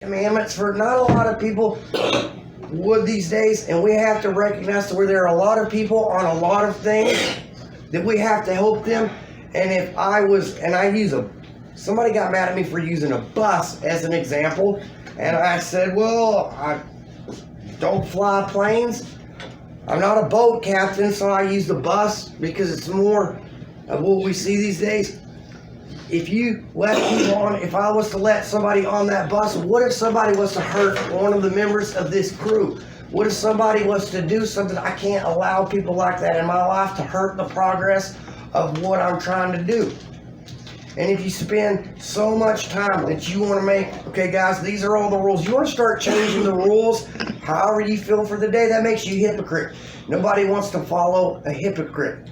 commandments for not a lot of people would these days, and we have to recognize where there are a lot of people on a lot of things that we have to help them. And if I was, and I use somebody got mad at me for using a bus as an example, and I said, well, I don't fly planes. I'm not a boat captain, so I use the bus because it's more of what we see these days. If you let people on, if I was to let somebody on that bus, what if somebody was to hurt one of the members of this crew? What if somebody was to do something? I can't allow people like that in my life to hurt the progress of what I'm trying to do. And if you spend so much time that you want to make, okay guys, these are all the rules. You want to start changing the rules however you feel for the day, that makes you a hypocrite. Nobody wants to follow a hypocrite.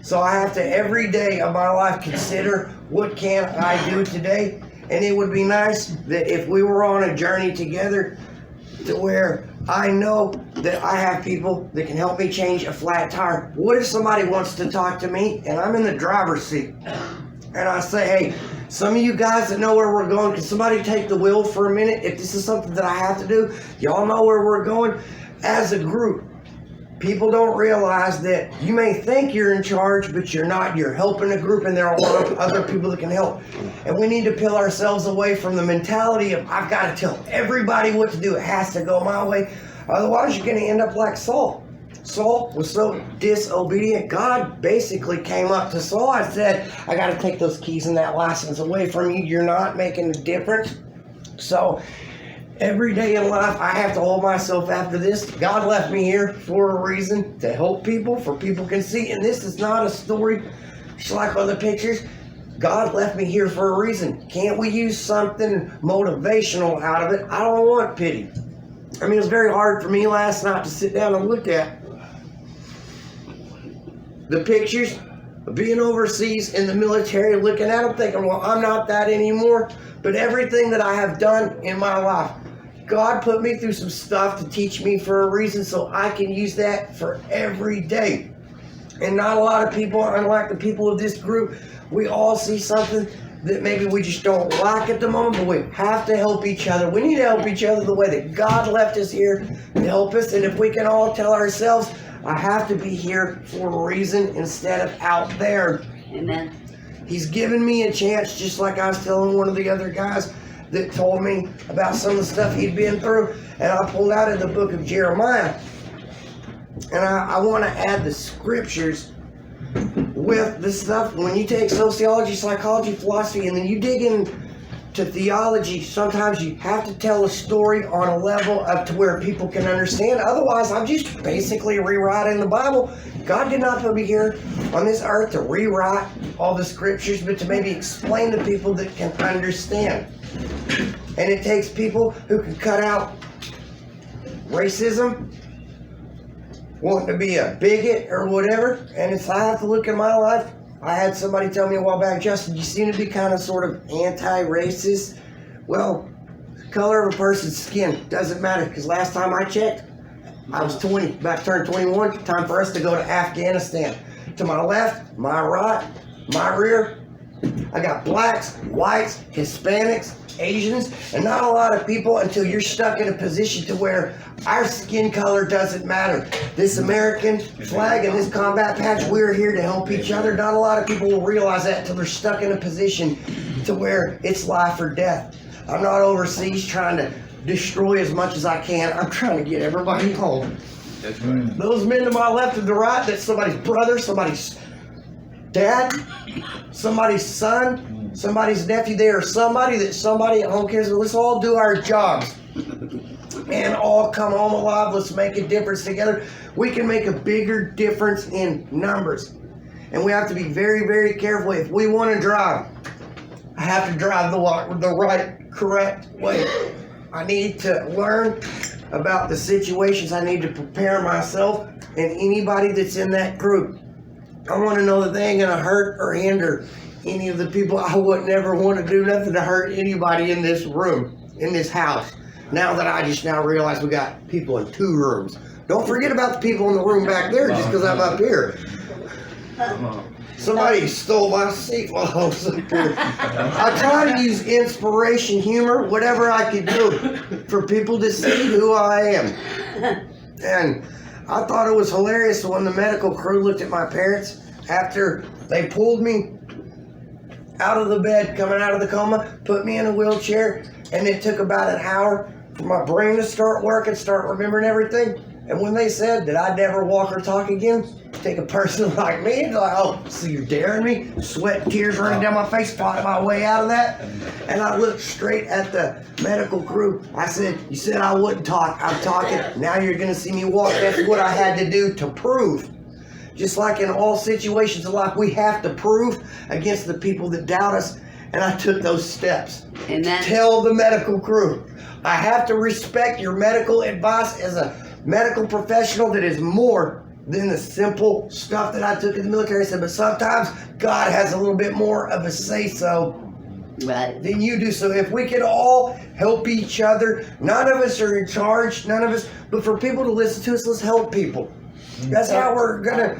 So I have to every day of my life consider what can I do today. And it would be nice that if we were on a journey together to where I know that I have people that can help me change a flat tire. What if somebody wants to talk to me and I'm in the driver's seat and I say, hey, some of you guys that know where we're going, can somebody take the wheel for a minute? If this is something that I have to do, y'all know where we're going. As a group, people don't realize that you may think you're in charge, but you're not. You're helping a group, and there are a lot of other people that can help. And we need to peel ourselves away from the mentality of, I've got to tell everybody what to do. It has to go my way. Otherwise, you're going to end up like Saul. Saul was so disobedient. God basically came up to Saul and said, I got to take those keys and that license away from you. You're not making a difference. So every day in life, I have to hold myself after this. God left me here for a reason, to help people, for people can see. And this is not a story just like other pictures. God left me here for a reason. Can't we use something motivational out of it? I don't want pity. I mean, it was very hard for me last night to sit down and look at the pictures of being overseas in the military, looking at them, thinking, well, I'm not that anymore. But everything that I have done in my life, God put me through some stuff to teach me for a reason, so I can use that for every day. And not a lot of people, unlike the people of this group, we all see something that maybe we just don't like at the moment, but we have to help each other. We need to help each other the way that God left us here to help us. And if we can all tell ourselves, I have to be here for a reason instead of out there. Amen. He's given me a chance, just like I was telling one of the other guys that told me about some of the stuff he'd been through. And I pulled out of the book of Jeremiah. And I want to add the scriptures with the stuff. When you take sociology, psychology, philosophy, and then you dig into theology, sometimes you have to tell a story on a level up to where people can understand. Otherwise, I'm just basically rewriting the Bible. God did not put me here on this earth to rewrite all the scriptures, but to maybe explain to people that can understand. And it takes people who can cut out racism, wanting to be a bigot or whatever. And I have to look at my life. I had somebody tell me a while back, Justin, you seem to be kind of sort of anti-racist. Well, the color of a person's skin doesn't matter, because last time I checked, I was 20, about to turn 21. Time for us to go to Afghanistan. To my left, my right, my rear, I got blacks, whites, Hispanics, Asians, and not a lot of people until you're stuck in a position to where our skin color doesn't matter. This American flag and this combat patch, we're here to help each other. Not a lot of people will realize that until they're stuck in a position to where it's life or death. I'm not overseas trying to destroy as much as I can. I'm trying to get everybody home. That's right. Those men to my left and the right, that's somebody's brother, somebody's dad, somebody's son, somebody's nephew. They are somebody that somebody at home cares about. Let's all do our jobs and all come home alive. Let's make a difference together. We can make a bigger difference in numbers. And we have to be very, very careful. If we want to drive, I have to drive the right, correct way. I need to learn about the situations. I need to prepare myself and anybody that's in that group. I want to know that they ain't going to hurt or hinder any of the people. I would never want to do nothing to hurt anybody in this room, in this house. Now that I just now realize we got people in 2 rooms. Don't forget about the people in the room back there just because I'm up here. Somebody stole my seat while I was up here. I try to use inspiration, humor, whatever I could do for people to see who I am. And I thought it was hilarious when the medical crew looked at my parents after they pulled me out of the bed, coming out of the coma, put me in a wheelchair, and it took about an hour for my brain to start working, start remembering everything. And when they said that I'd never walk or talk again, take a person like me and like, oh, so you're daring me? Sweat and tears running down my face, fought my way out of that. And I looked straight at the medical crew. I said, you said I wouldn't talk. I'm talking. Now you're going to see me walk. That's what I had to do to prove. Just like in all situations of life, we have to prove against the people that doubt us. And I took those steps. And to tell the medical crew, I have to respect your medical advice as a medical professional that is more than the simple stuff that I took in the military. I said, but sometimes God has a little bit more of a say-so than you do. So if we could all help each other, none of us are in charge, none of us, but for people to listen to us, let's help people. That's how we're gonna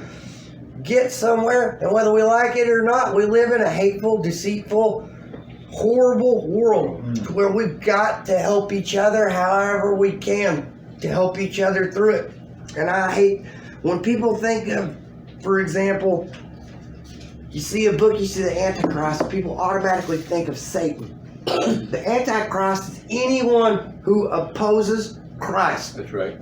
get somewhere. And whether we like it or not, we live in a hateful, deceitful, horrible world where we've got to help each other however we can to help each other through it. And I hate when people think of, for example, you see a book, you see the Antichrist, people automatically think of Satan. The Antichrist is anyone who opposes Christ. That's right.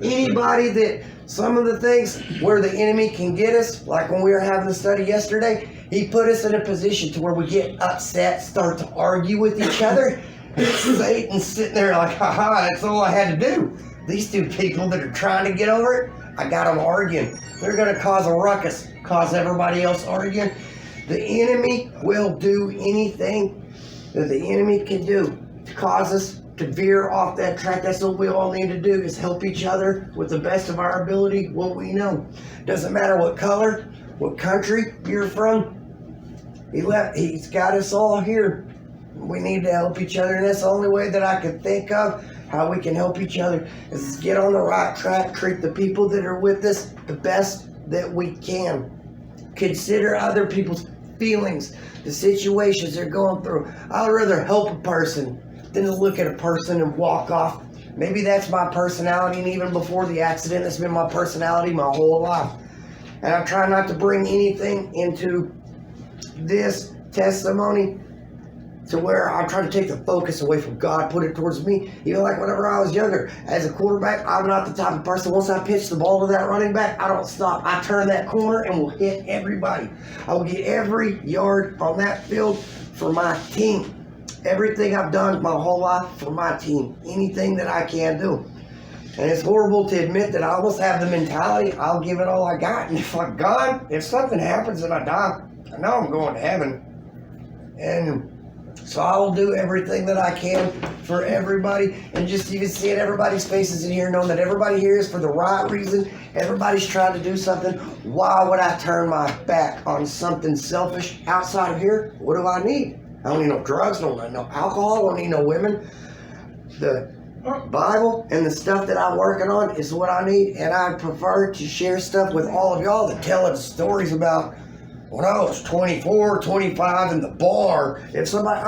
Anybody that, some of the things where the enemy can get us, like when we were having the study yesterday, he put us in a position to where we get upset, start to argue with each other. Satan's sitting there like, haha, that's all I had to do. These two people that are trying to get over it, I got them arguing. They're going to cause a ruckus, cause everybody else arguing. The enemy will do anything that the enemy can do to cause us to veer off that track. That's what we all need to do, is help each other with the best of our ability, what we know. Doesn't matter what color, what country you're from. He's got us all here. We need to help each other, and that's the only way that I can think of how we can help each other is get on the right track, treat the people that are with us the best that we can. Consider other people's feelings, the situations they're going through. I'd rather help a person than to look at a person and walk off. Maybe that's my personality, and even before the accident, it's been my personality my whole life. And I'm trying not to bring anything into this testimony to where I try to take the focus away from God, put it towards me. Even like whenever I was younger, as a quarterback, I'm not the type of person, once I pitch the ball to that running back, I don't stop. I turn that corner and will hit everybody. I will get every yard on that field for my team. Everything I've done my whole life for my team. Anything that I can do. And it's horrible to admit that I almost have the mentality, I'll give it all I got. And if I'm gone, if something happens and I die, I know I'm going to heaven. And so I will do everything that I can for everybody. And just you can see it, everybody's faces in here, knowing that everybody here is for the right reason. Everybody's trying to do something. Why would I turn my back on something selfish outside of here? What do I need? I don't need no drugs, don't need no alcohol, I don't need no women. The Bible and the stuff that I'm working on is what I need. And I prefer to share stuff with all of y'all that telling stories about when I was 24, 25 in the bar. If somebody,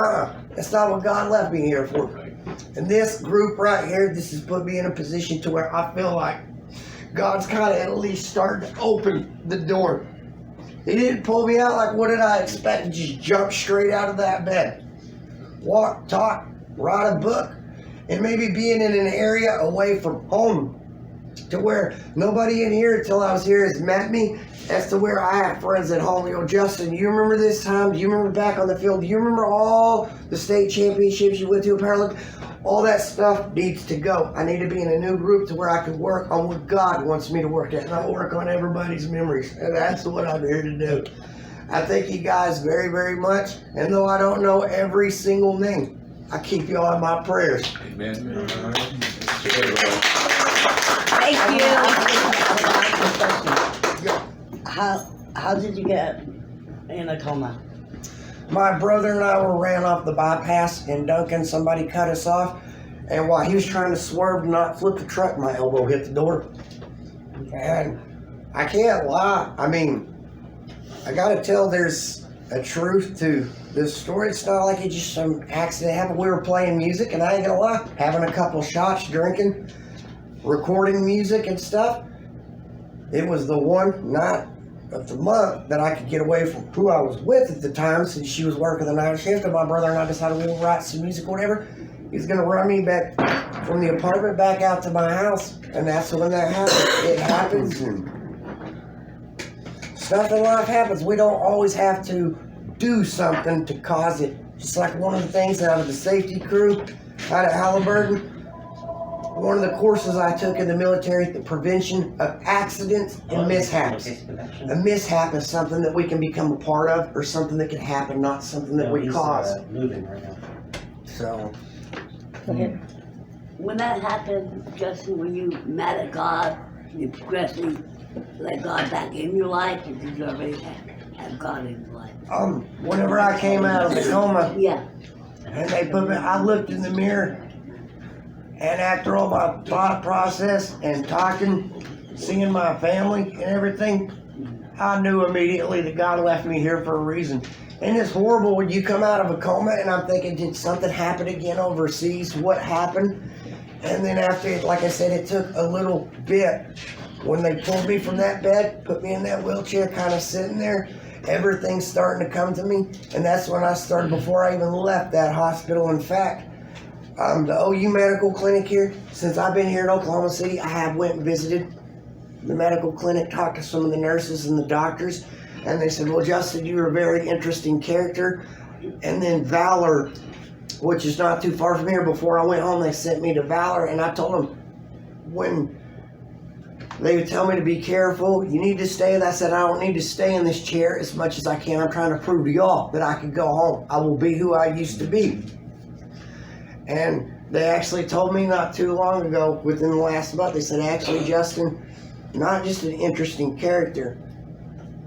that's not what God left me here for. And this group right here, this has put me in a position to where I feel like God's kind of at least starting to open the door. He didn't pull me out like what did I expect to just jump straight out of that bed. Walk, talk, write a book, and maybe being in an area away from home to where nobody in here until I was here has met me. As to where I have friends at home. Yo, Justin, you remember this time? Do you remember back on the field? Do you remember all the state championships you went to, Paralympics? All that stuff needs to go. I need to be in a new group to where I can work on what God wants me to work at, not work on everybody's memories. And that's what I'm here to do. I thank you guys very, very much. And though I don't know every single name, I keep you all in my prayers. Amen. Thank you. How did you get in a coma? My brother and I ran off the bypass in Duncan. Somebody cut us off. And while he was trying to swerve and not flip the truck, my elbow hit the door. And I can't lie. I mean, I gotta tell there's a truth to this story. It's not like it just some accident happened. We were playing music, and I ain't gonna lie, having a couple shots, drinking, recording music and stuff. It was the one night of the month that I could get away from who I was with at the time, since she was working the night shift, and my brother and I decided we would write some music or whatever. He's gonna run me back from the apartment back out to my house, and that's when that happened. It happens, and stuff in life happens. We don't always have to do something to cause it. Just like one of the things out of the safety crew out of Halliburton, one of the courses I took in the military, the prevention of accidents and mishaps. A mishap is something that we can become a part of, or something that can happen, not something that we cause. Moving right now. So, When that happened, Justin, when you met at God, you progressively let God back in your life, or did you already have God in your life? whenever I came out of the coma, Yeah. and they put me, I looked in the mirror, and after all my thought process and talking, seeing my family and everything, I knew immediately that God left me here for a reason. And it's horrible when you come out of a coma, and I'm thinking, did something happen again overseas? What happened? And then after it, like I said, it took a little bit. When they pulled me from that bed, put me in that wheelchair, kind of sitting there, everything's starting to come to me. And that's when I started, before I even left that hospital. In fact, the OU Medical Clinic here, since I've been here in Oklahoma City, I have went and visited the medical clinic, talked to some of the nurses and the doctors, and they said, well, Justin, you're a very interesting character. And then Valor, which is not too far from here, before I went home, they sent me to Valor, and I told them, when they would tell me to be careful, you need to stay, and I said, I don't need to stay in this chair as much as I can. I'm trying to prove to y'all that I can go home. I will be who I used to be. And they actually told me not too long ago, within the last month, they said, actually, Justin, not just an interesting character,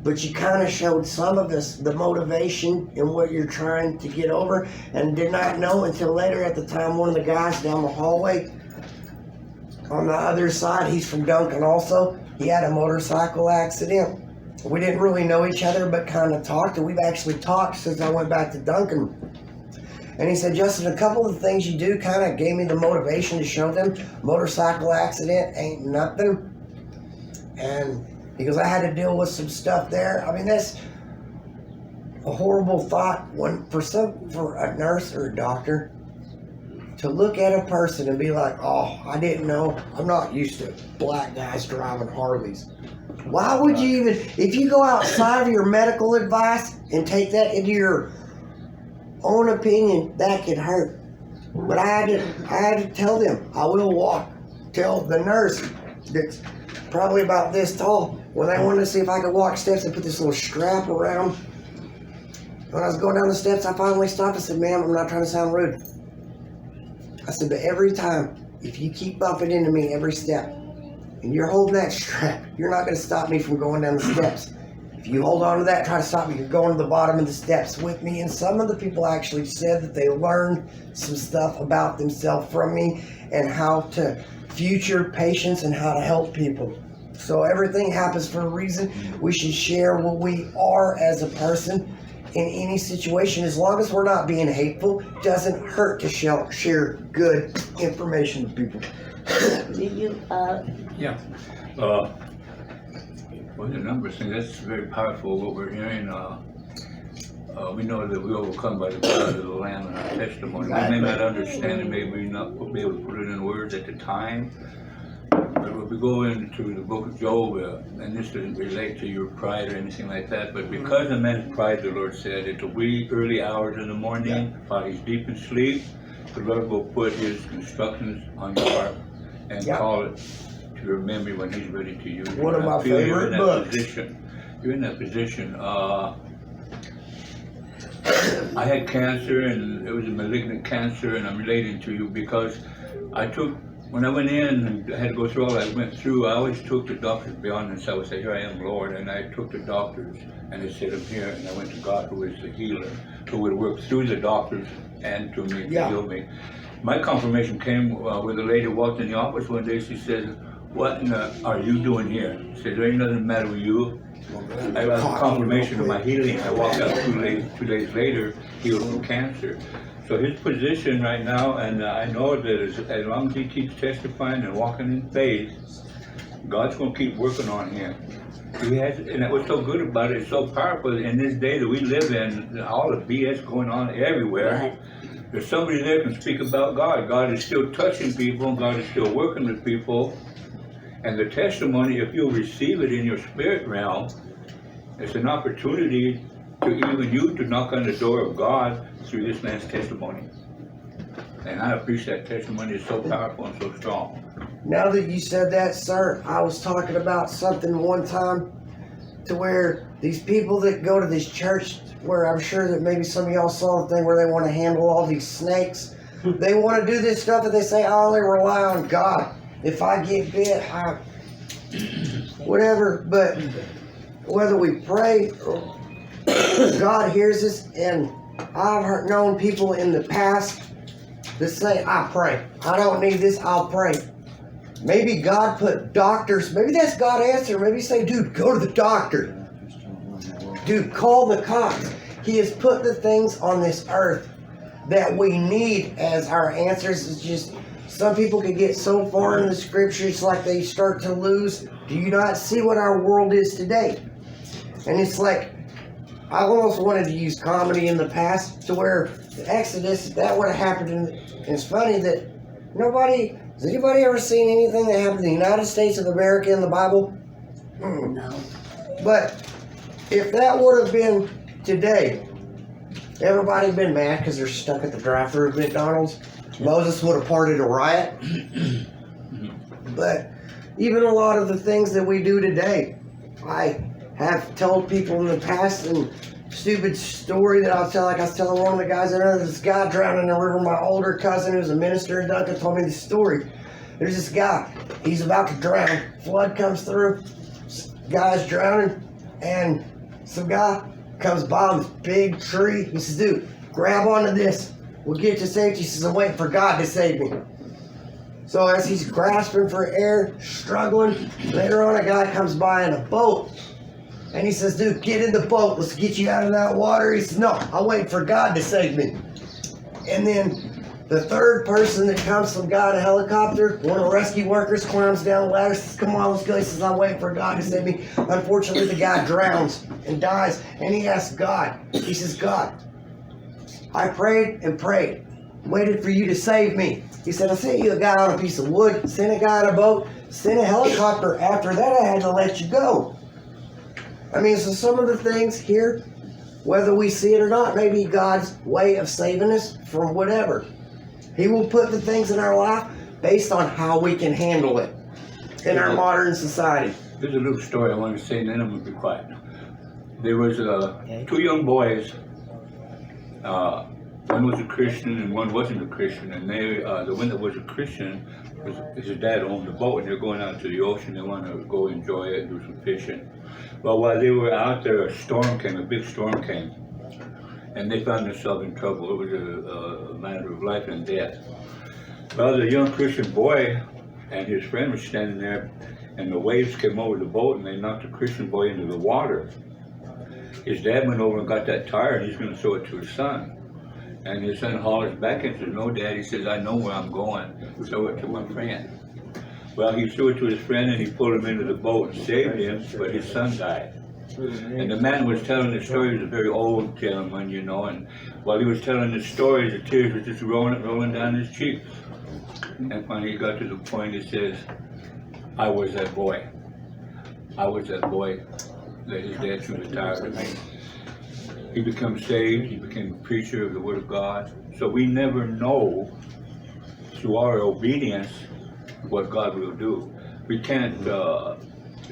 but you kind of showed some of us the motivation in what you're trying to get over, and did not know until later. At the time, one of the guys down the hallway on the other side, he's from Duncan also, he had a motorcycle accident. We didn't really know each other, but kind of talked, and we've actually talked since I went back to Duncan. And he said, Justin, a couple of the things you do kind of gave me the motivation to show them motorcycle accident ain't nothing. And because I had to deal with some stuff there. I mean, that's a horrible thought for a nurse or a doctor to look at a person and be like, oh, I didn't know. I'm not used to black guys driving Harleys. Why would you even, if you go outside of your medical advice and take that into your own opinion, that could hurt. But I had to tell them, I will tell the nurse that's probably about this tall, when they wanted to see if I could walk steps, and put this little strap around. When I was going down the steps, I finally stopped and said, ma'am, I'm not trying to sound rude. I said, but every time, if you keep bumping into me every step, and you're holding that strap, you're not going to stop me from going down the steps. If you hold on to that, try to stop me, you're going to the bottom of the steps with me. And some of the people actually said that they learned some stuff about themselves from me, and how to future patients and how to help people. So everything happens for a reason. We should share what we are as a person in any situation, as long as we're not being hateful. It doesn't hurt to share good information with people. Did you, Yeah. Well, the number of things, that's very powerful what we're hearing. We know that we overcome by the blood of the Lamb and our testimony. We may not understand it, maybe not be able to put it in words at the time. But when we go into the book of Job, and this doesn't relate to your pride or anything like that, but because of man's pride, the Lord said, at the wee early hours in the morning, while he's deep in sleep, the Lord will put his instructions on your heart and call it to your memory when he's ready to use it. One of my favorite books. You're in that position. I had cancer, and it was a malignant cancer, and I'm relating to you because when I went in and I had to go through all I went through, I always took the doctors beyond themselves. I would say, here I am, Lord, and I took the doctors and I said, I'm here, and I went to God, who is the healer, who would work through the doctors and to me, to heal me. My confirmation came when the lady walked in the office one day. She says, what are you doing here? She said, there ain't nothing the matter with you. I got a confirmation of my healing. I walked out 2 days later, healed from cancer. So his position right now, and I know that as long as he keeps testifying and walking in faith, God's going to keep working on him. He has, and what's so good about it, it's so powerful in this day that we live in, all the BS going on everywhere. Right. There's somebody there can speak about God. God is still touching people, God is still working with people. And the testimony, if you'll receive it in your spirit realm, it's an opportunity to even you to knock on the door of God through this man's testimony. And I appreciate that testimony. It's so powerful and so strong. Now that you said that, sir, I was talking about something one time to where these people that go to this church, where I'm sure that maybe some of y'all saw the thing where they want to handle all these snakes. They want to do this stuff and they say, I only rely on God. If I get bit, whatever. But whether we pray, or God hears us. And I've known people in the past that say, I pray. I don't need this, I'll pray. Maybe God put doctors, maybe that's God answer. Maybe say, dude, go to the doctor. Dude, call the cops. He has put the things on this earth that we need as our answers. It's just, some people can get so far in the scriptures like they start to lose. Do you not see what our world is today? And it's like, I almost wanted to use comedy in the past to where the Exodus, that would have happened. And it's funny that has anybody ever seen anything that happened in the United States of America in the Bible? No. But if that would have been today, everybody would have been mad because they're stuck at the drive-thru of McDonald's. Moses would have parted a riot. But even a lot of the things that we do today, I have told people in the past, and stupid story that I'll tell, like I was telling one of the guys, I know this guy drowned in the river. My older cousin, who's a minister in Duncan, told me this story. There's this guy, he's about to drown. Flood comes through, guy's drowning, and some guy comes by on this big tree. He says, dude, grab onto this. We'll get to safety. He says, I'm waiting for God to save me. So as he's grasping for air, struggling, later on a guy comes by in a boat. And he says, dude, get in the boat. Let's get you out of that water. He says, no, I'll wait for God to save me. And then the third person that comes, some guy in a helicopter, one of the rescue workers climbs down the ladder, says, come on, let's go. He says, I'm waiting for God to save me. Unfortunately, the guy drowns and dies. And he asks God, he says, God, I prayed and prayed, waited for you to save me. He said, I sent you a guy on a piece of wood, sent a guy on a boat, sent a helicopter. After that, I had to let you go. I mean, so some of the things here, whether we see it or not, may be God's way of saving us from whatever. He will put the things in our life based on how we can handle it in our modern society. There's a little story I want to say, and then I'm going to be quiet. There was two young boys. One was a Christian and one wasn't a Christian. And they, the one that was a Christian, his dad owned a boat, and they're going out to the ocean. They want to go enjoy it, do some fishing. Well, while they were out there, a storm came, a big storm came, and they found themselves in trouble. It was a matter of life and death. Well, the young Christian boy and his friend were standing there, and the waves came over the boat, and they knocked the Christian boy into the water. His dad went over and got that tire, and he's going to throw it to his son. And his son hollers back and says, no, Dad. He says, I know where I'm going. Throw it to my friend. Well, he threw it to his friend, and he pulled him into the boat and saved him, but his son died. And the man was telling the story. He was a very old gentleman, you know, and while he was telling the story, the tears were just rolling down his cheeks. And finally he got to the point, he says, I was that boy. I was that boy that his dad threw the tire to me. He became saved, he became a preacher of the Word of God. So we never know, through our obedience, what God will do. We can't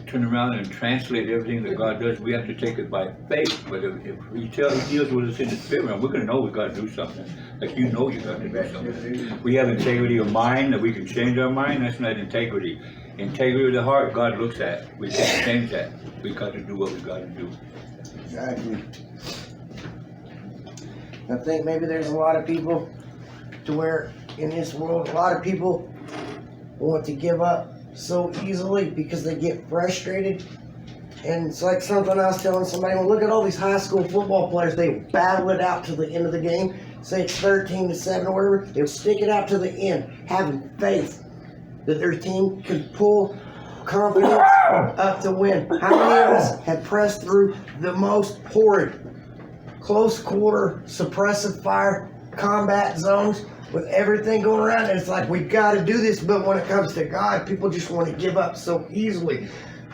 turn around and translate everything that God does. We have to take it by faith. But if He deals with us in the spirit realm, we're going to know we've got to do something. Like you know you've got to do something. We have integrity of mind, that we can change our mind. That's not integrity. Integrity of the heart, God looks at. We can't change that. We've got to do what we've got to do. Exactly. I think maybe there's a lot of people to where in this world, a lot of people want to give up so easily because they get frustrated And it's like something I was telling somebody, well, look at all these high school football players. They battle it out to the end of the game. Say it's 13-7 or whatever. They'll stick it out to the end, having faith that their team can pull confidence up to win. How many of us have pressed through the most horrid, close quarter, suppressive fire, combat zones with everything going around? And it's like, we've got to do this, but when it comes to God, people just want to give up so easily.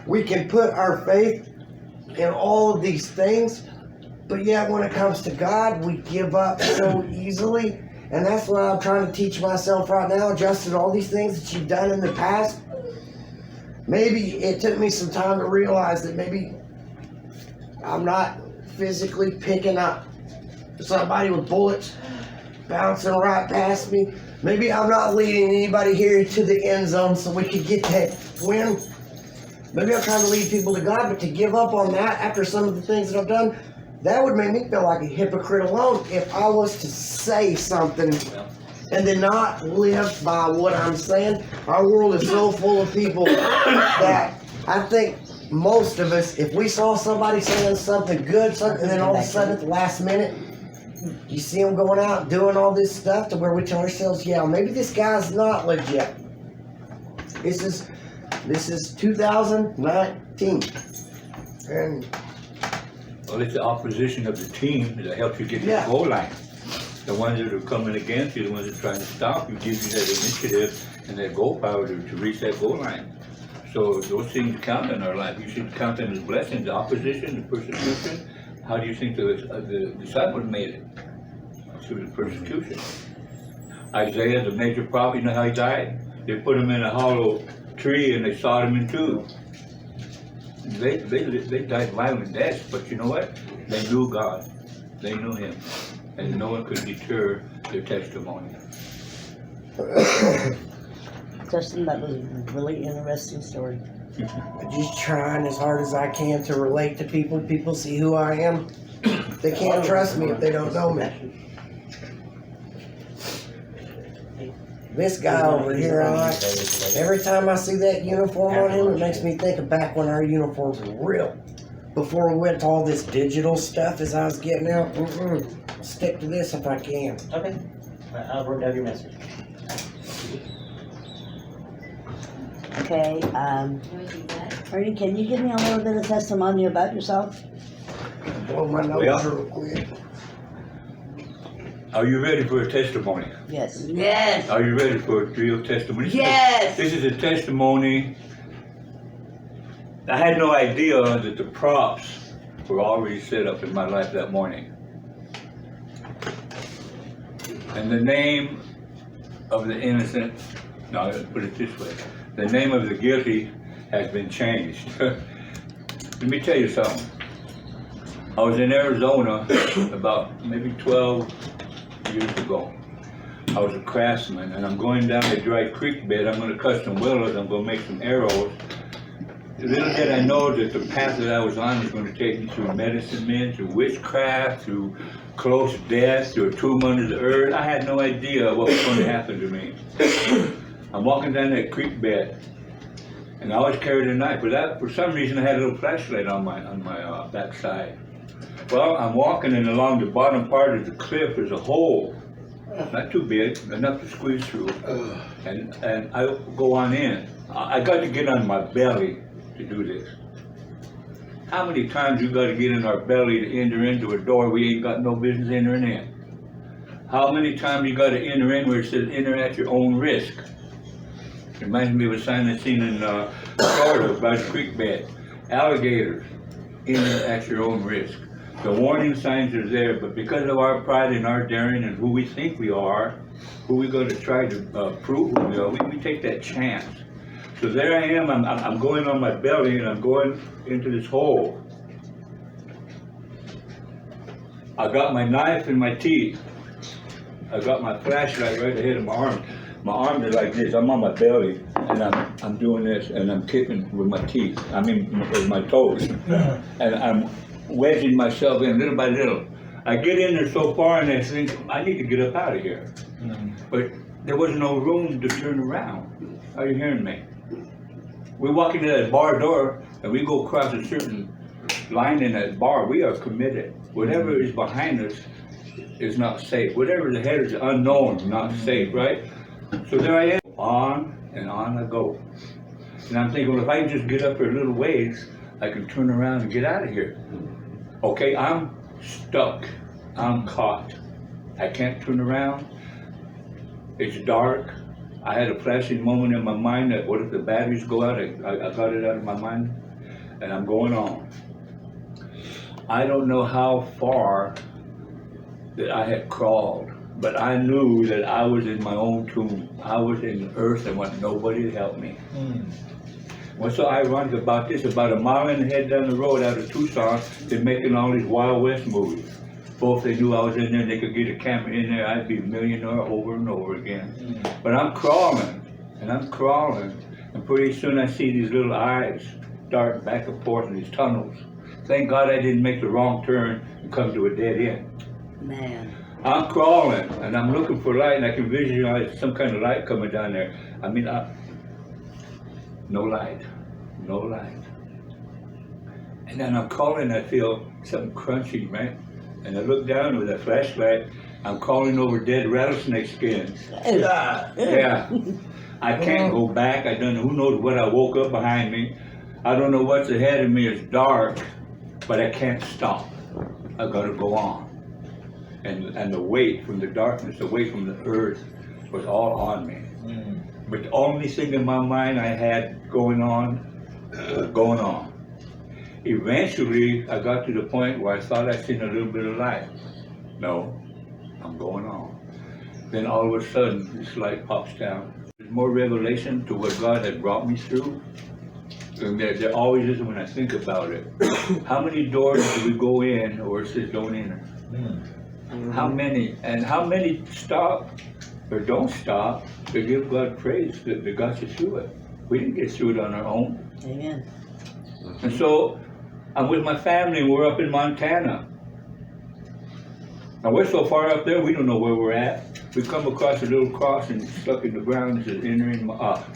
We can put our faith in all of these things, but yet when it comes to God, we give up so easily. And that's what I'm trying to teach myself right now, Justin, all these things that you've done in the past. Maybe it took me some time to realize that maybe I'm not physically picking up somebody with bullets bouncing right past me. Maybe I'm not leading anybody here to the end zone so we could get that win. Maybe I'm trying to lead people to God, but to give up on that after some of the things that I've done, that would make me feel like a hypocrite alone if I was to say something and then not live by what I'm saying. Our world is so full of people that I think most of us, if we saw somebody saying something good, and then all of a sudden at the last minute, you see them going out doing all this stuff to where we tell ourselves, yeah, maybe this guy's not legit. This is 2019. And Well, it's the opposition of the team that helps you get to the goal line. The ones that are coming against you, the ones that are trying to stop you, give you that initiative and that goal power to reach that goal line. So those things count in our life. You should count them as blessings. The opposition, the persecution. How do you think the disciples made it? Through the persecution. Isaiah, the major prophet, you know how he died? They put him in a hollow tree and they sawed him in two. They died violent deaths, but you know what? They knew God. They knew Him. And no one could deter their testimony. Justin, that was a really interesting story. I'm just trying as hard as I can to relate to people. People see who I am. They can't trust me if they don't know me. This guy over here, every time I see that uniform on him, it makes me think of back when our uniforms were real. Before we went to all this digital stuff as I was getting out. Stick to this if I can. Okay. I'll work out your message. Okay, Ernie, can you give me a little bit of testimony about yourself? Blow my nose real quick. Are you ready for a testimony? Yes. Yes. Are you ready for a real testimony? Yes. This is a testimony. I had no idea that the props were already set up in my life that morning. And the name of the innocent, no, let's put it this way. The name of the guilty has been changed. Let me tell you something. I was in Arizona about maybe 12 years ago. I was a craftsman and I'm going down a dry creek bed. I'm going to custom willows. I'm going to make some arrows. Little did I know that the path that I was on was going to take me through medicine men, through witchcraft, through close death, through a tomb under the earth. I had no idea what was going to happen to me. I'm walking down that creek bed and I always carried a knife. But for some reason I had a little flashlight on my back side. Well, I'm walking and along the bottom part of the cliff there's a hole. Not too big, enough to squeeze through. And I go on in. I got to get on my belly to do this. How many times you got to get in our belly to enter into a door we ain't got no business entering in? How many times you got to enter in where it says enter at your own risk? Reminds me of a sign I seen in Florida by the creek bed. Alligators, enter at your own risk. The warning signs are there, but because of our pride and our daring and who we think we are, who we're going to try to prove who we are, we take that chance. So there I am, I'm going on my belly and I'm going into this hole. I got my knife in my teeth. I got my flashlight right ahead of my arm. My arms are like this, I'm on my belly and I'm doing this and I'm kicking with my teeth, with my toes. And I'm wedging myself in little by little. I get in there so far and I think, I need to get up out of here. But there was no room to turn around. Are you hearing me? We walk into that bar door and we go across a certain line in that bar, we are committed. Whatever is behind us is not safe. Whatever is ahead is unknown, not safe, right? So there I am, on and on I go. And I'm thinking, well, if I can just get up here a little ways, I can turn around and get out of here. Okay, I'm stuck. I'm caught. I can't turn around. It's dark. I had a flashing moment in my mind that what if the batteries go out? I got it out of my mind, and I'm going on. I don't know how far that I had crawled, but I knew that I was in my own tomb. I was in the earth and want nobody to help me. What's so ironic about this? About a mile and a half down the road out of Tucson, they're making all these Wild West movies. Both they knew I was in there and they could get a camera in there, I'd be a millionaire over and over again. But I'm crawling, and pretty soon I see these little eyes dart back and forth in these tunnels. Thank God I didn't make the wrong turn and come to a dead end. Man. I'm crawling, and I'm looking for light, and I can visualize some kind of light coming down there. I mean, no light. And then I'm crawling, I feel something crunching, right? And I look down with a flashlight, I'm crawling over dead rattlesnake skins. Yeah. I can't go back, I don't know, who knows what I woke up behind me. I don't know what's ahead of me, it's dark, but I can't stop. I gotta go on. And the weight from the darkness, the weight from the earth was all on me. But the only thing in my mind I had going on. Eventually, I got to the point where I thought I seen a little bit of light. No, I'm going on. Then all of a sudden, this light pops down. There's more revelation to what God had brought me through. And there always is when I think about it. How many doors do we go in where it says don't enter? How many? And how many stop or don't stop to give God praise that they got you through it? We didn't get through it on our own. Amen. And so I'm with my family and we're up in Montana. Now we're so far up there, we don't know where we're at. We come across a little crossing stuck in the ground that says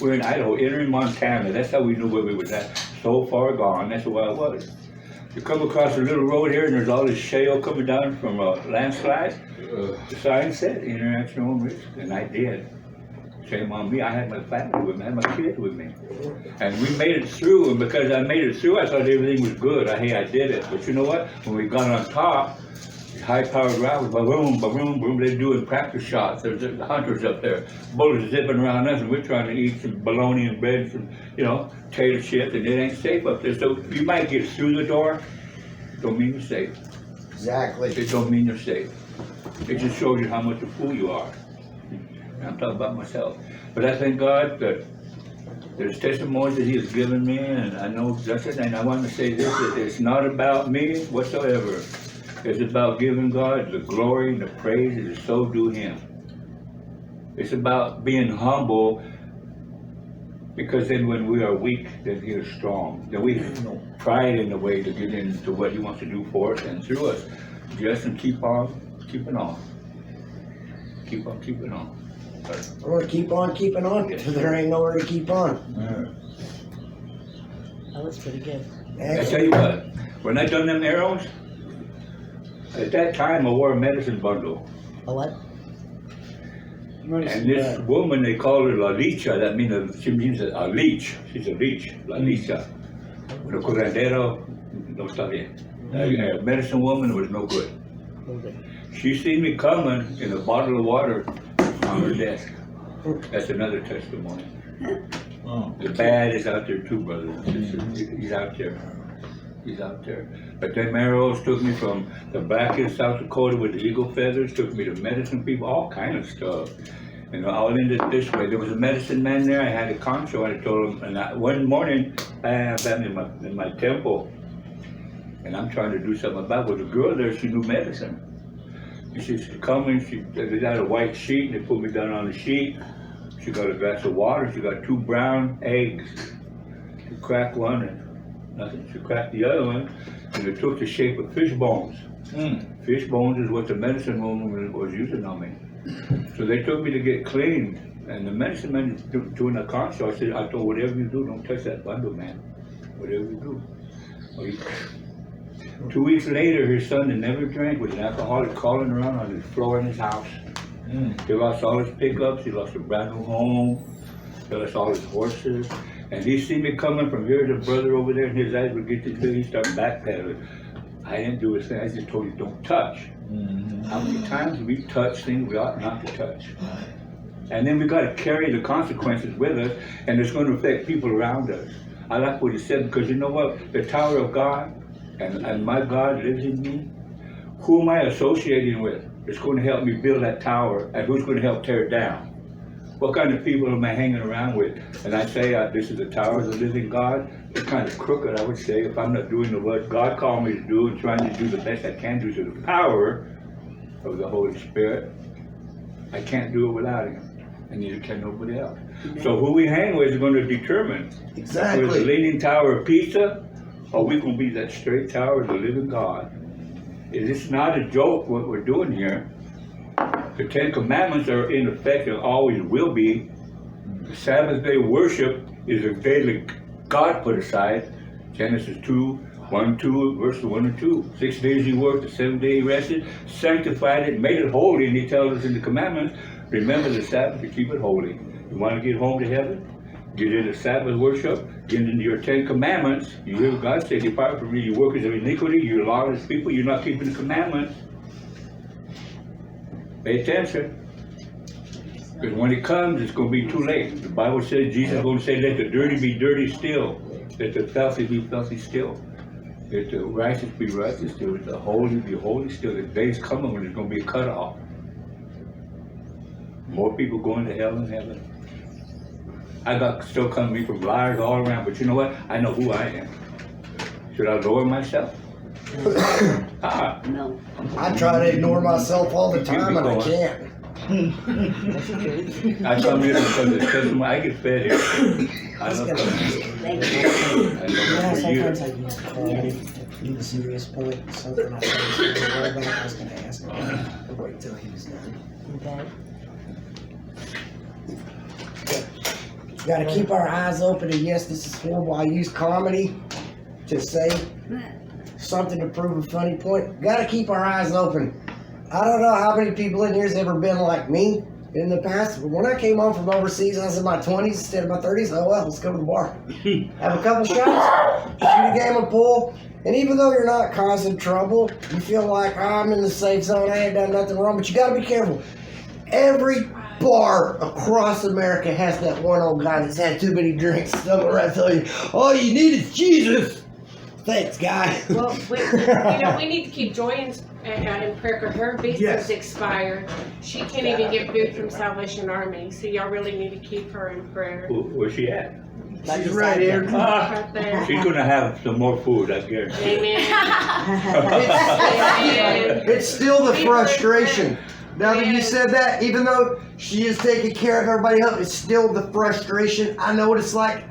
we're in Idaho, entering Montana. That's how we knew where we was at. So far gone, that's where I was. You come across a little road here and there's all this shale coming down from a landslide. The sign said, enter at your own risk, and I did. Shame on me, I had my family with me, I had my kids with me. And we made it through, and because I made it through, I thought everything was good. Hey, I did it. But you know what? When we got on top, high-powered rifles, boom, boom, boom, they're doing practice shots. There's the hunters up there, bullets zipping around us, and we're trying to eat some bologna and bread, some, tater chips, and it ain't safe up there. So you might get through the door, don't mean you're safe. Exactly. It don't mean you're safe. It just shows you how much a fool you are. And I'm talking about myself. But I thank God that there's testimonies that He has given me, and I know that's it. And I want to say this, that it's not about me whatsoever. It's about giving God the glory and the praise that is so due Him. It's about being humble, because then when we are weak, then He is strong. Then we have no pride in the way to get into what He wants to do for us and through us. Just and keep on keeping on. Keep on keeping on. We're gonna keep on keeping on, because there ain't nowhere to keep on. That was pretty good. I tell you what, when I done them arrows, at that time I wore a medicine bundle. A what? And this woman, they call her La Licha, that means she means a leech. She's a leech, La Licha. Pero curandero, no está bien. A medicine woman was no good. Okay. She seen me coming in a bottle of water on her desk. That's another testimony. The bad is out there too, brothers and sisters. He's out there. He's out there. But them arrows took me from the back in South Dakota with the eagle feathers, took me to medicine people, all kind of stuff. And I'll end it this way. There was a medicine man there. I had a concho, and I told him, and one morning, I had them in my temple. And I'm trying to do something about it. With a girl there, she knew medicine. And she's coming, they got a white sheet, and they put me down on the sheet. She got a glass of water, she got 2 brown eggs. She cracked one and nothing. She cracked the other one, and it took the shape of fish bones. Fish bones is what the medicine woman was using on me. So they took me to get cleaned. And the medicine man is doing a consult. I told, whatever you do, don't touch that bundle, man. Whatever you do. Well, 2 weeks later, his son that never drank was an alcoholic crawling around on the floor in his house. He lost all his pickups, he lost a brand new home, he lost all his horses. And he seen me coming from here, the brother over there, and his eyes would get this big, he started backpedaling. I didn't do a thing, I just told you, don't touch. How many times we touch things we ought not to touch? And then we gotta carry the consequences with us, and it's gonna affect people around us. I like what he said, because you know what? The tower of God, and my God lives in me. Who am I associating with? It's going to help me build that tower, and who's going to help tear it down? What kind of people am I hanging around with? And I say, this is the tower of the living God. It's kind of crooked, I would say, if I'm not doing what God called me to do and trying to do the best I can do through the power of the Holy Spirit. I can't do it without Him, and neither can nobody else. So who we hang with is going to determine Exactly. if we're the leaning tower of Pisa, or we going to be that straight tower of the living God. It's not a joke what we're doing here. The 10 Commandments are in effect and always will be. The Sabbath day worship is a day that God put aside. Genesis 2, verses 1 and 2. 6 days He worked, the 7th day He rested, sanctified it, made it holy, and He tells us in the Commandments, remember the Sabbath to keep it holy. You want to get home to heaven? Get into Sabbath worship, get into your 10 Commandments. You hear God say, depart from me, you workers of iniquity, you lawless people, you're not keeping the commandments. Pay attention. Because when it comes, it's going to be too late. The Bible says, Jesus is going to say, let the dirty be dirty still. Let the filthy be filthy still. Let the righteous be righteous still. Let the holy be holy still. The day's coming when there's going to be a cutoff. More people going to hell than heaven. I got still coming to me from liars all around, but you know what? I know who I am. Should I lower myself? No. I try to ignore myself all the time and I can't. I come here because of the testimony. I get fed here. I love coming here. Thank you. I Yeah, love it for you. sometimes I use the call to leave a serious point, something I was gonna ask him, I'll wait till he was done. Okay. Gotta keep our eyes open, and yes, this is horrible. I use comedy to say something to prove a funny point. Gotta keep our eyes open. I don't know how many people in here has ever been like me in the past, but when I came home from overseas, I was in my 20s instead of my 30s. Oh well, let's go to the bar. Have a couple shots, shoot a game of pool, and even though you're not causing trouble, you feel like, I'm in the safe zone, I ain't done nothing wrong, but you gotta be careful. Every bar across America has that one old guy that's had too many drinks. Someone right tell you, all you need is Jesus. Thanks, guy. Well, we need to keep Joy in prayer because her visa's Yes. expired. She can't even get food from Salvation Army, so y'all really need to keep her in prayer. Where's she at? She's right here. Right there. She's gonna have some more food, I guarantee. Amen. It's still the frustration. Now that you said that, even though she is taking care of everybody else, it's still the frustration. I know what it's like.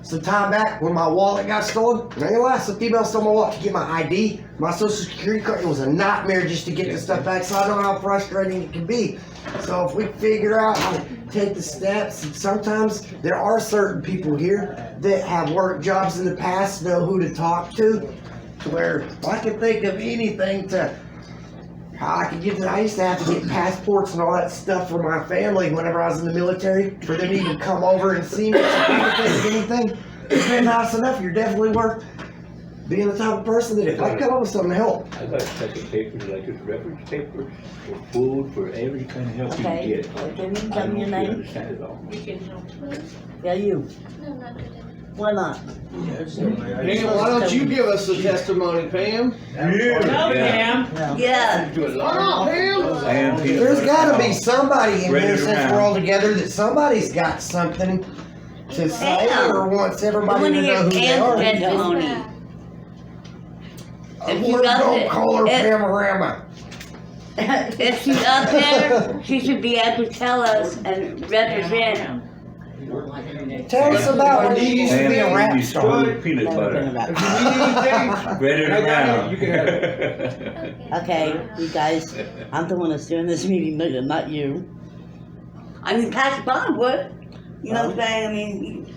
Some time back when my wallet got stolen, I ain't gonna lie, some female stole my wallet to get my ID, my social security card. It was a nightmare just to get the stuff back, so I know how frustrating it can be. So if we figure out how to take the steps, and sometimes there are certain people here that have worked jobs in the past, know who to talk to where I can think of anything to how I could get to. I used to have to get passports and all that stuff for my family whenever I was in the military, for them to even come over and see me. So I could think of anything. It's been nice enough. You're definitely worth being the type of person that if I come up with something to help. I got a stack of papers, like this reference paper, for food, for every kind of help you can Okay. get. Can you I tell don't me your know if you name? understand it all. You can help. Yeah, you. Why not? Pam, why don't you give us a testimony, Pam? Yeah. No. Yeah. Come on, Pam. And peanut There's butter got to and be all. somebody in Spread here it since around. we're all together that somebody's got something to say Damn. or wants I everybody want to to know hear who they are. Pam's testimony. If she Lord, does don't it- call her if- Panorama. If she's up there, she should be able to tell us and represent. Tell us about when you used to be a And rap you star. spread peanut Never been butter. about. Spread it I got around. it. You can have Okay, you guys, I'm the one that's doing this meeting, not you. I mean, Pastor Bond would. You know what I'm saying? I mean,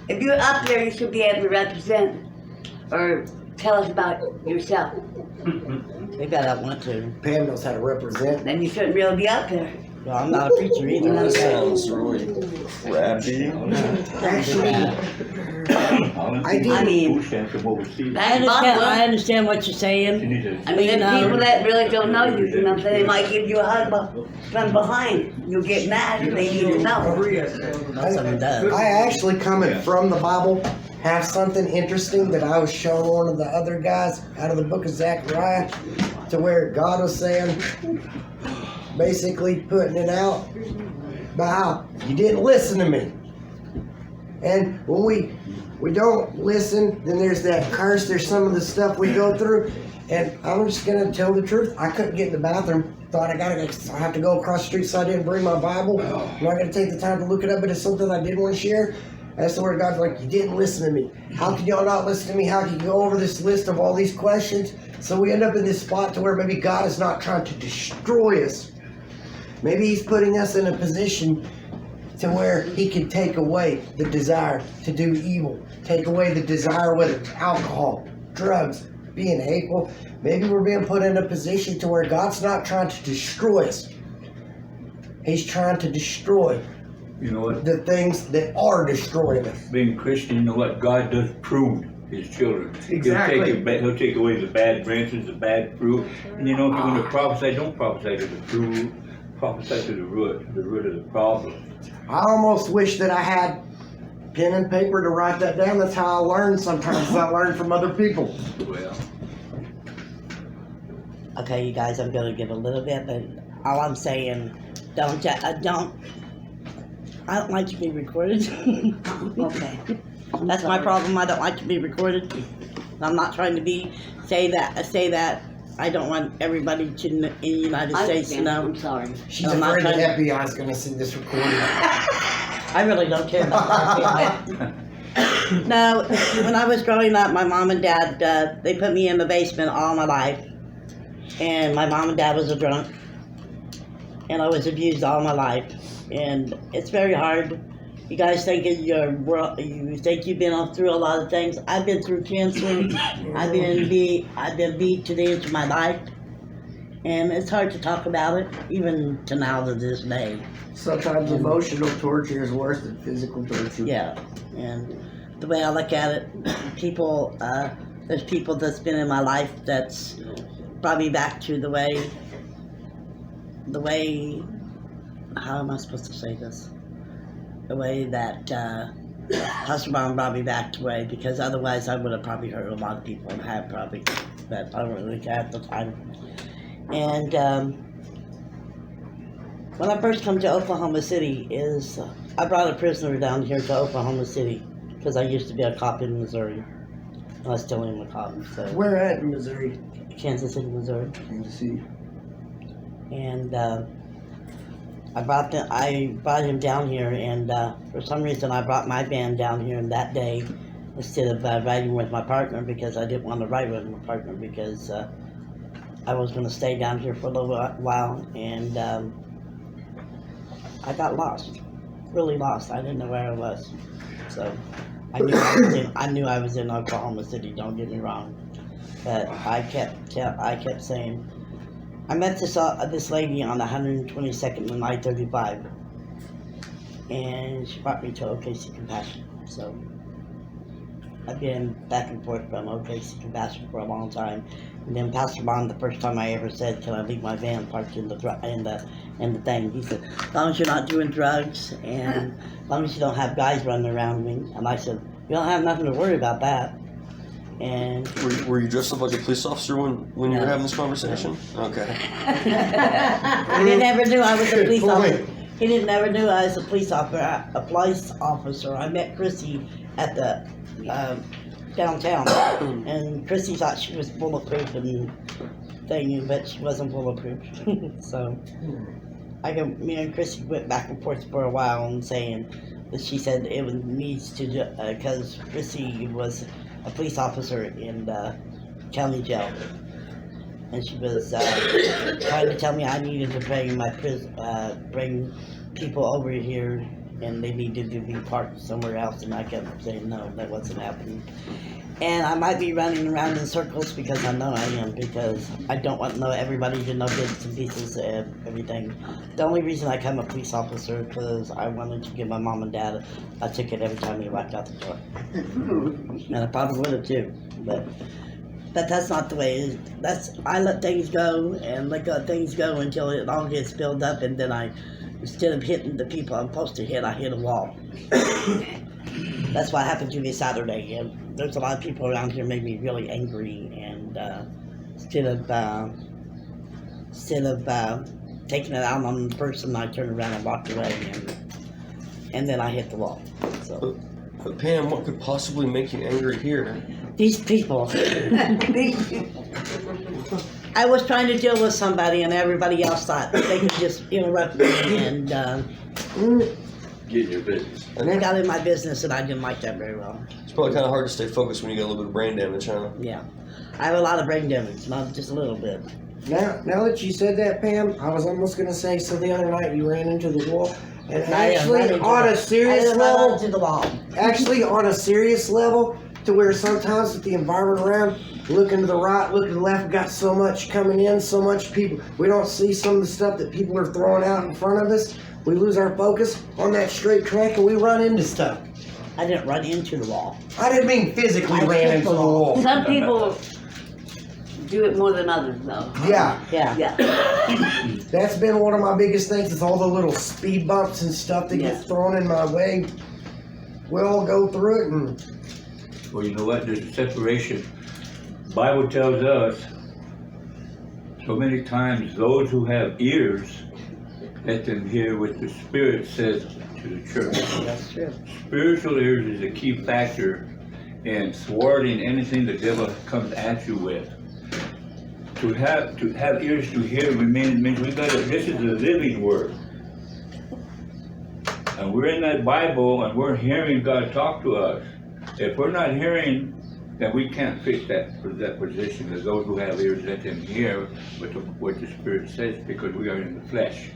if you're up there, you should be able to represent or tell us about yourself. Maybe I don't want to. Pam knows how to represent. Then you shouldn't really be up there. Well, I'm not a preacher either. That sounds really rappy. Actually, I did. I mean, Pastor Bond would. I understand what you're saying. I mean, You know. there's people that really don't know you, you know what I'm saying? They might give you a hug from behind. You'll get mad if they need to know. Most of them does. I actually, coming from the Bible, have something interesting that I was showing one of the other guys out of the book of Zechariah, to where God was saying, basically putting it out about how you didn't listen to me. And when we don't listen, then there's that curse, there's some of the stuff we go through. And I'm just gonna tell the truth, I couldn't get in the bathroom. Thought I have to go across the street, so I didn't bring my Bible. I'm not gonna take the time to look it up, but it's something I did want to share. That's the word God's like, you didn't listen to me. How can y'all not listen to me? How can you go over this list of all these questions? So we end up in this spot to where maybe God is not trying to destroy us. Maybe he's putting us in a position to where he can take away the desire to do evil. Take away the desire, whether it's alcohol, drugs, being hateful. Maybe we're being put in a position to where God's not trying to destroy us. He's trying to destroy You know what? the things that are destroying us. Being Christian, you know what? God does prune his children. Exactly. He'll take away the bad branches, the bad fruit. And you know, if you're going to prophesy, don't prophesy to the fruit. Prophesy to the root of the problem. I almost wish that I had pen and paper to write that down. That's how I learn sometimes. I learn from other people. Well, Okay, you guys, I'm gonna give a little bit, but all I'm saying, I don't like to be recorded. Okay. That's my problem. I don't like to be recorded. I'm not trying to say that. I don't want everybody in the United States to know. I'm sorry. She's I'm not afraid the trying FBI is going to see this recording. I really don't care about that. No, when I was growing up, my mom and dad, they put me in the basement all my life. And my mom and dad was a drunk. And I was abused all my life. And it's very hard. You guys think you think you've been through a lot of things. I've been through cancer. I've been beat to the end of my life. And it's hard to talk about it, even to now to this day. Sometimes emotional torture is worse than physical torture. Yeah, and the way I look at it, there's people that's been in my life that's brought me back to the way, how am I supposed to say this? The way that Pastor Brown brought me back to way, because otherwise I would have probably hurt a lot of people and had probably, but I don't really care at the time. And when I first come to Oklahoma City I brought a prisoner down here to Oklahoma City because I used to be a cop in Missouri. And I still am a cop. So Where at in Missouri? Kansas City, Missouri. Kansas City. And I brought him down here, and for some reason I brought my band down here, and that day, instead of riding with my partner, because I didn't want to ride with my partner, because I was going to stay down here for a little while, and I got lost, really lost. I didn't know where I was, so I knew I was in Oklahoma City. Don't get me wrong, but I kept saying. I met this lady on 122nd and I-35, and she brought me to OKC Compassion. So I've been back and forth from OKC Compassion for a long time. And then Pastor Bond, the first time I ever said, "Can I leave my van parked in the thing?" He said, "As long as you're not doing drugs and as long as you don't have guys running around me." And I said, "You don't have nothing to worry about that." And Were you dressed up like a police officer when you were having this conversation? Okay. he didn't ever knew I was a police officer. He didn't ever knew I was a police officer. I met Chrissy at the downtown, and Chrissy thought she was bulletproof and thing, but she wasn't bulletproof. So me and Chrissy went back and forth for a while, and saying that she said it needs to because Chrissy was a police officer in the county jail, and she was trying to tell me I needed to bring people over here and they needed to be parked somewhere else, and I kept saying no, that wasn't happening. And I might be running around in circles because I know I am, because I don't want everybody to know bits and pieces of everything. The only reason I became a police officer because I wanted to give my mom and dad a ticket every time they walked out the door. And I probably would have too, but that's not the way it is. I let things go and let things go until it all gets built up, and then instead of hitting the people I'm supposed to hit, I hit a wall. That's what happened to me Saturday. And there's a lot of people around here made me really angry, and instead of taking it out on the person, I turned around and walked away, and then I hit the wall. So. But Pam, what could possibly make you angry here? These people. I was trying to deal with somebody, and everybody else thought they could just interrupt me and Get your business. they got in my business, and I didn't like that very well. It's probably kind of hard to stay focused when you got a little bit of brain damage, huh? Yeah, I have a lot of brain damage, not just a little bit. Now that you said that, Pam, I was almost gonna say, so the other night you ran into the wall, and I actually ran into on a I serious ran level, into the wall. actually on a serious level, to where sometimes with the environment around, looking to the right, looking to the left, got so much coming in, so much people, we don't see some of the stuff that people are throwing out in front of us. We lose our focus on that straight track and we run into stuff. I didn't run into the wall. I didn't mean physically I ran hit into the the wall. wall. Some people do it more than others, though. Yeah, Yeah. Yeah. that's been one of my biggest things, is all the little speed bumps and stuff that Yeah. gets thrown in my way. We all go through it, and Well, you know what, there's a separation. Bible tells us so many times, those who have ears, let them hear what the Spirit says to the church. That's true. Spiritual ears is a key factor in thwarting anything the devil comes at you with. To have ears to hear means we got this is the living word. And we're in that Bible and we're hearing God talk to us. If we're not hearing, then we can't fit that position. As those who have ears, let them hear what the Spirit says, because we are in the flesh.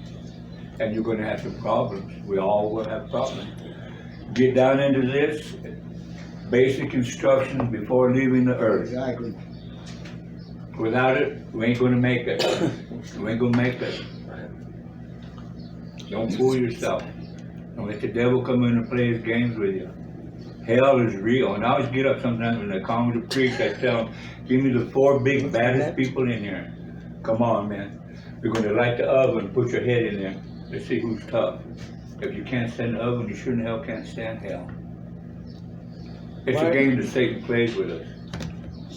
And you're going to have some problems. We all will have problems. Get down into this basic instruction before leaving the earth. Exactly. Without it, we ain't going to make it. We ain't going to make it. Don't fool yourself. Don't let the devil come in and play his games with you. Hell is real. And I always get up sometimes when they come to preach, I tell them, give me the 4 big baddest people in here. Come on, man. You're going to light the oven, put your head in there. Let's see who's tough. If you can't stand the oven, you sure in hell can't stand hell. It's a game that Satan plays with us.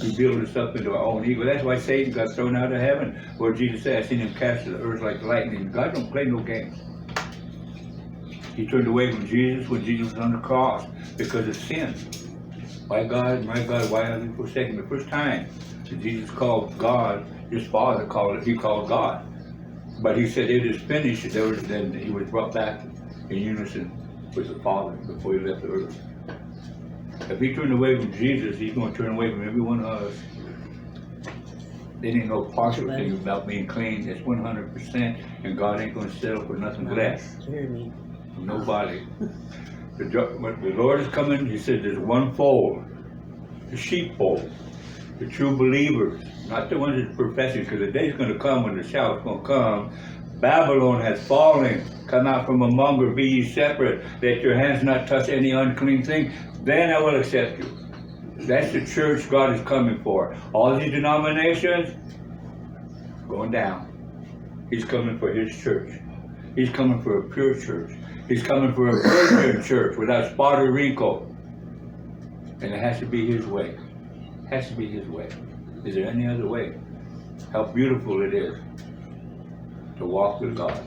We build us up into our own ego. That's why Satan got thrown out of heaven. Where Jesus said, I seen him cast to the earth like lightning. God don't play no games. He turned away from Jesus when Jesus was on the cross because of sin. My God, why have you forsaken me? The first time that Jesus called God, his Father he called God. But he said, it is finished. Then he was brought back in unison with the Father before he left the earth. If he turned away from Jesus, he's going to turn away from every one of us. There ain't no partial thing about being clean. It's 100%, and God ain't going to settle for nothing less. Hear me. Nobody. When the Lord is coming, he said there's one fold, the sheepfold, the true believers, not the ones that are professing, because the day's going to come when the shout's going to come. Babylon has fallen. Come out from among her, be ye separate. Let your hands not touch any unclean thing. Then I will accept you. That's the church God is coming for. All these denominations, going down. He's coming for his church. He's coming for a pure church. He's coming for a virgin church without spot or wrinkle. And it has to be his way. It has to be his way. Is there any other way? How beautiful it is to walk with God.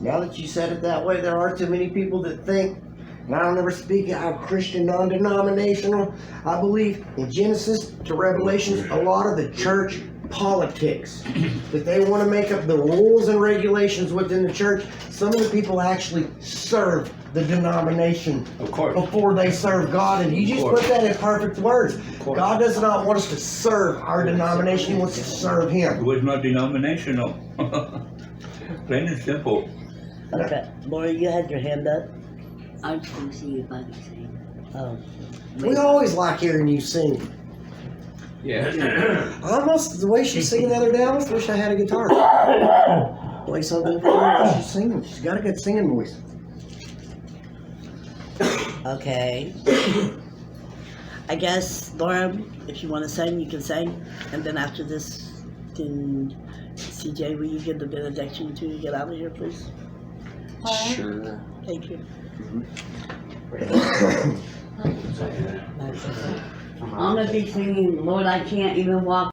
now that you said it that way, there are too many people that think, and I don't ever speak out Christian, non-denominational. I believe in Genesis to Revelations, a lot of the church politics, that they want to make up the rules and regulations within the church. Some of the people actually serve the denomination Of course. before they serve God, and you just put that in perfect words. God does not want us to serve our denomination, He wants to serve It Him. was not denominational. Plain and simple. Okay, Laura, you had your hand up. I was gonna see if I could sing. Oh, We always like hearing you sing. Yeah. Almost the way she's singing the other day, I almost wish I had a guitar. Play something for her while she's singing. She's got a good singing voice. okay. I guess, Laura, if you want to sing, you can sing. And then after this, can CJ, will you give the benediction to get out of here, please? Sure. Thank you. I'm gonna be singing, Lord, I can't even walk.